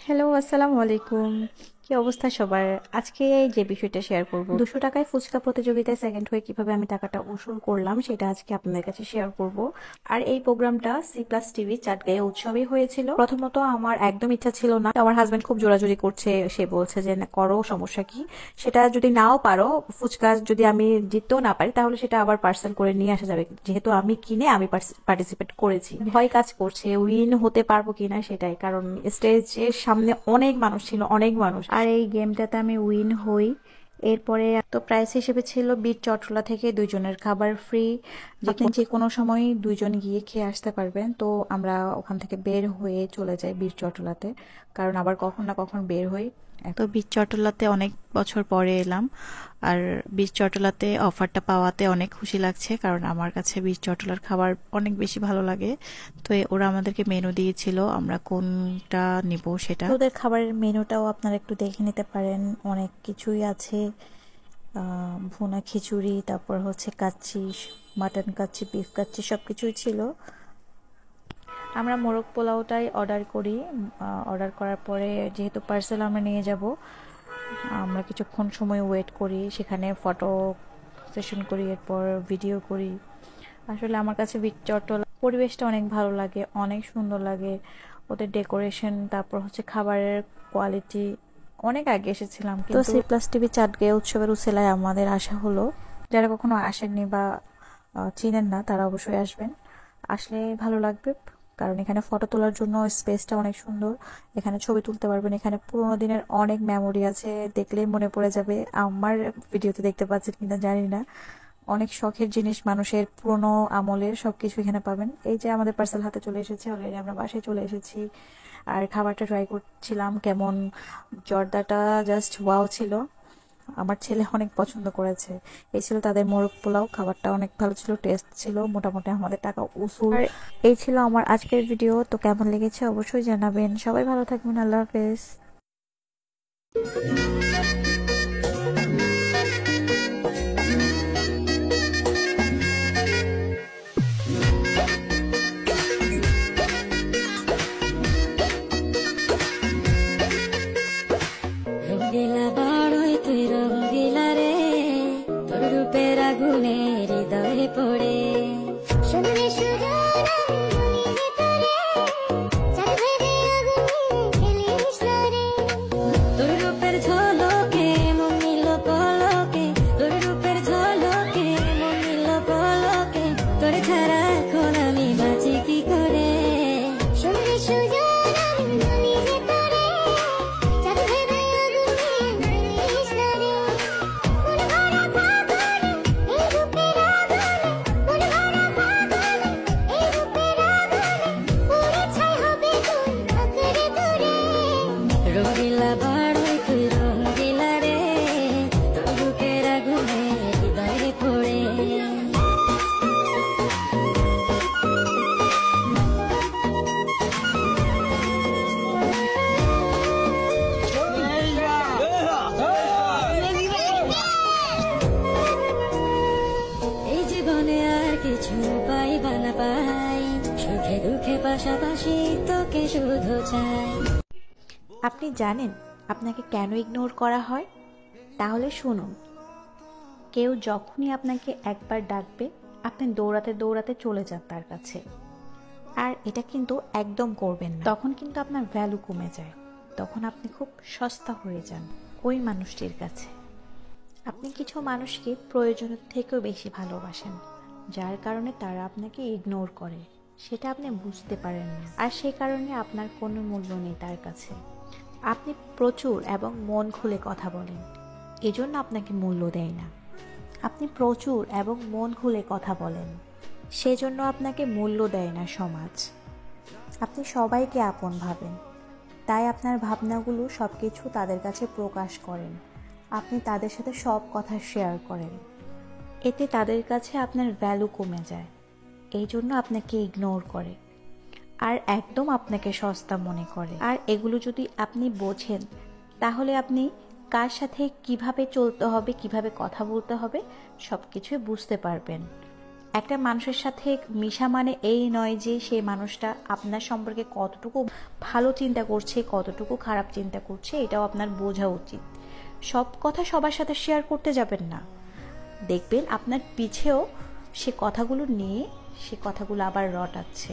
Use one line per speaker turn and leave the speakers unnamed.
Hello, আসসালামু আলাইকুম। কি অবস্থা সবার? আজকে যে বিষয়টা শেয়ার করব, 200 টাকায় ফুচকা প্রতিযোগিতায় সেকেন্ড হয়ে কিভাবে আমি টাকাটা উসুল করলাম সেটা আজকে আপনাদের কাছে শেয়ার করব। আর এই প্রোগ্রামটা সি প্লাস টিভি চাটগাঁয়ে উৎসবে হয়েছিল। প্রথমত আমার একদম ইচ্ছা ছিল না, আমার হাজবেন্ড খুব জোরাজুরি করছে, সে বলছে যে না, করো, সমস্যা কি, সেটা যদি নাও পারো, ফুচকা যদি আমি জিততেও না পারি তাহলে সেটা আবার পার্সেল করে নিয়ে আসা যাবে, যেহেতু আমি কিনে আমি পার্টিসিপেট করেছি। ভয় কাজ করছে উইন হতে পারবো কিনা সেটাই, কারণ স্টেজের সামনে অনেক মানুষ ছিল, অনেক মানুষ, আর এই গেমটাতে আমি উইন হই। এরপরে তো প্রাইস হিসেবে ছিল বিট চট্টলা থেকে 2 জনের খাবার ফ্রি, আপনি যে কোনো সময় 2 জন গিয়ে খেয়ে আসতে পারবেন। তো আমরা ওখান থেকে বের হয়ে চলে যাই বীর চট্টলাতে, কারণ আবার কখন না কখন বের হই। তো বীর চট্টলাতে অনেক বছর পরে এলাম, আর বীর চট্টলাতে অফারটা পাওয়াতে অনেক খুশি লাগছে, কারণ আমার কাছে বীর চট্টলার খাবার অনেক বেশি ভালো লাগে। তো ওরা আমাদেরকে মেনু দিয়েছিল, আমরা কোনটা নিব সেটা। ওদের খাবারের মেনুটাও আপনারা একটু দেখে নিতে পারেন, অনেক কিছুই আছে। ভুনা খিচুড়ি, তারপর হচ্ছে কাচ্চি, মাটন কাচ্চি, বিফ কাচ্চি, সব কিছুই ছিল। আমরা মোরগ পোলাওটাই অর্ডার করি। অর্ডার করার পরে যেহেতু পার্সেল আমরা নিয়ে যাব, আমরা কিছুক্ষণ সময় ওয়েট করি, সেখানে ফটো সেশন করি, এরপর ভিডিও করি। আসলে আমার কাছে বীর চট্টলা পরিবেশটা অনেক ভালো লাগে, অনেক সুন্দর লাগে, ওদের ডেকোরেশন, তারপর হচ্ছে খাবারের কোয়ালিটি। অনেক আগে এসেছিলাম, তো সি প্লাস টিভি চাটগাঁয়ে উৎসবের উসিলায় আমাদের আসা হলো। যারা কখনো আসেননি বা চিনেন না তারা অবশ্যই আসবেন, আসলে ভালো লাগবে, কারণ এখানে ফটো তোলার জন্য স্পেসটা অনেক সুন্দর, এখানে ছবি তুলতে পারবেন, এখানে পুরোনো দিনের অনেক মেমোরি আছে, দেখলেই মনে পড়ে যাবে। আমার ভিডিওতে দেখতে পাচ্ছেন কিনা জানি না, অনেক শখের জিনিস মানুষের পুরোনো আমলের সবকিছু এখানে পাবেন। এই যে আমাদের পার্সেল হাতে চলে এসেছে, অলরেডি আমরা বাসায় চলে এসেছি। আর খাবারটা ট্রাই করছিলাম কেমন, জর্দাটা জাস্ট ওয়াও ছিল, আমার ছেলে অনেক পছন্দ করেছে। এই ছিল তাদের মোরগ পোলাও, খাবারটা অনেক ভালো ছিল, টেস্ট ছিল, মোটামুটি আমাদের টাকা উসুল। আর এই ছিল আমার আজকের ভিডিও, তো কেমন লেগেছে অবশ্যই জানাবেন। সবাই ভালো থাকবেন, আল্লাহ হাফেজ।
রঙ্গিলা বড়ই তুই রঙ্গিলা রে, তোর রূপের আগুনে হৃদয়ে পড়ে শুনলে তোর রূপের ঝলকে মন নিল পলকে, তোর রূপের ঝলকে মন নিল পলকে, তোর ছাড়া এখন আমি বাঁচি কি করে। শুনলে রঙ্গিলা বড়ই তুই রঙ্গিলা রে, তোর রূপের আগুনে হৃদয়ে পড়ে। এই জীবনে আর কিছু পাইবা না পাই, সুখে দুঃখে পাশাপাশি তোকে শুধু চাই।
আপনি জানেন আপনাকে কেন ইগনোর করা হয়? তাহলে শুনুন, কেউ যখনই আপনাকে একবার ডাকবে, আপনি দৌড়াতে দৌড়াতে চলে যান তার কাছে, আর এটা কিন্তু একদম করবেন না। তখন কিন্তু আপনার ভ্যালু কমে যায়, তখন আপনি খুব সস্তা হয়ে যান ওই মানুষটির কাছে। আপনি কিছু মানুষকে প্রয়োজনের থেকেও বেশি ভালোবাসেন, যার কারণে তারা আপনাকে ইগনোর করে, সেটা আপনি বুঝতে পারেন না, আর সেই কারণে আপনার কোনো মূল্য নেই তার কাছে। আপনি প্রচুর এবং মন খুলে কথা বলেন, এজন্য আপনাকে মূল্য দেয় না। আপনি প্রচুর এবং মন খুলে কথা বলেন, সেজন্য আপনাকে মূল্য দেয় না সমাজ। আপনি সবাইকে আপন ভাবেন, তাই আপনার ভাবনাগুলো সবকিছু তাদের কাছে প্রকাশ করেন, আপনি তাদের সাথে সব কথা শেয়ার করেন, এতে তাদের কাছে আপনার ভ্যালু কমে যায়, এই জন্য আপনাকে ইগনোর করে, আর একদম আপনাকে সস্তা মনে করে। আর এগুলো যদি আপনি বোঝেন, তাহলে আপনি কার সাথে কিভাবে চলতে হবে, কিভাবে কথা বলতে হবে, সবকিছুই বুঝতে পারবেন। একটা মানুষের সাথে মিশা মানে এই নয় যে সেই মানুষটা আপনার সম্পর্কে কতটুকু ভালো চিন্তা করছে, কতটুকু খারাপ চিন্তা করছে, এটাও আপনার বোঝা উচিত। সব কথা সবার সাথে শেয়ার করতে যাবেন না, দেখবেন আপনার পিছেও সে কথাগুলো নিয়ে সে কথাগুলো আবার রটাচ্ছে।